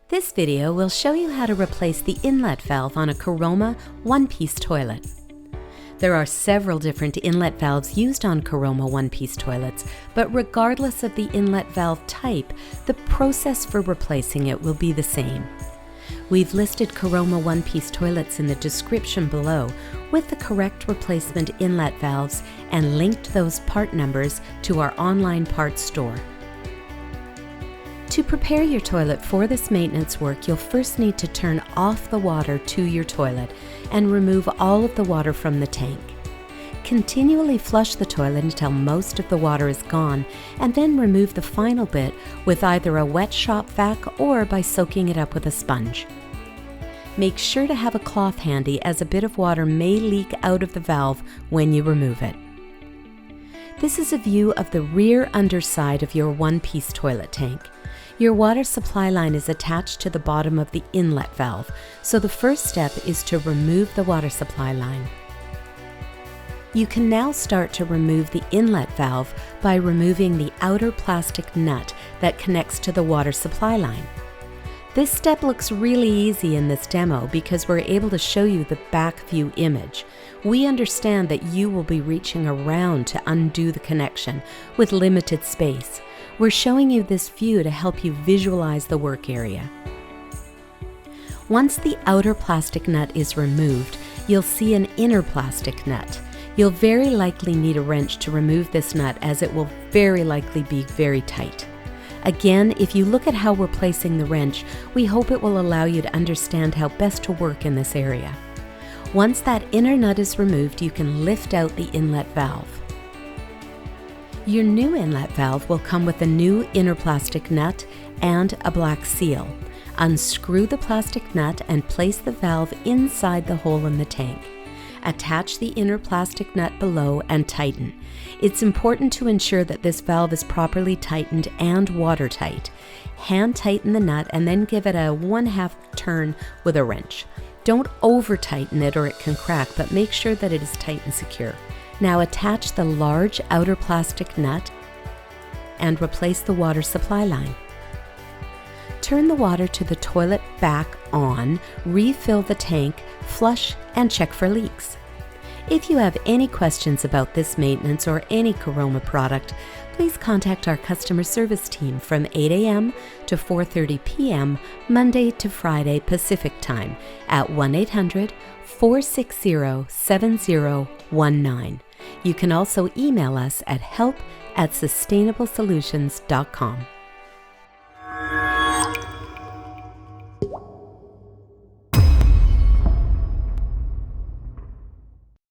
This video will show you how to replace the inlet valve on a Caroma one-piece toilet. There are several different inlet valves used on Caroma one-piece toilets, but regardless of the inlet valve type, the process for replacing it will be the same. We've listed Caroma one-piece toilets in the description below with the correct replacement inlet valves and linked those part numbers to our online parts store. To prepare your toilet for this maintenance work, you'll first need to turn off the water to your toilet and remove all of the water from the tank. Continually flush the toilet until most of the water is gone, and then remove the final bit with either a wet shop vac or by soaking it up with a sponge. Make sure to have a cloth handy, as a bit of water may leak out of the valve when you remove it. This is a view of the rear underside of your one-piece toilet tank. Your water supply line is attached to the bottom of the inlet valve, so the first step is to remove the water supply line. You can now start to remove the inlet valve by removing the outer plastic nut that connects to the water supply line. This step looks really easy in this demo because we're able to show you the back view image. We understand that you will be reaching around to undo the connection with limited space. We're showing you this view to help you visualize the work area. Once the outer plastic nut is removed, you'll see an inner plastic nut. You'll very likely need a wrench to remove this nut, as it will very likely be very tight. Again, if you look at how we're placing the wrench, we hope it will allow you to understand how best to work in this area. Once that inner nut is removed, you can lift out the inlet valve. Your new inlet valve will come with a new inner plastic nut and a black seal. Unscrew the plastic nut and place the valve inside the hole in the tank. Attach the inner plastic nut below and tighten. It's important to ensure that this valve is properly tightened and watertight. Hand tighten the nut and then give it a 1/2 turn with a wrench. Don't over tighten it or it can crack, but make sure that it is tight and secure. Now attach the large outer plastic nut and replace the water supply line. Turn the water to the toilet back on, refill the tank, flush, and check for leaks. If you have any questions about this maintenance or any Caroma product, please contact our customer service team from 8 a.m. to 4:30 p.m. Monday to Friday Pacific Time at 1-800-460-7019. You can also email us at help@sustainablesolutions.com.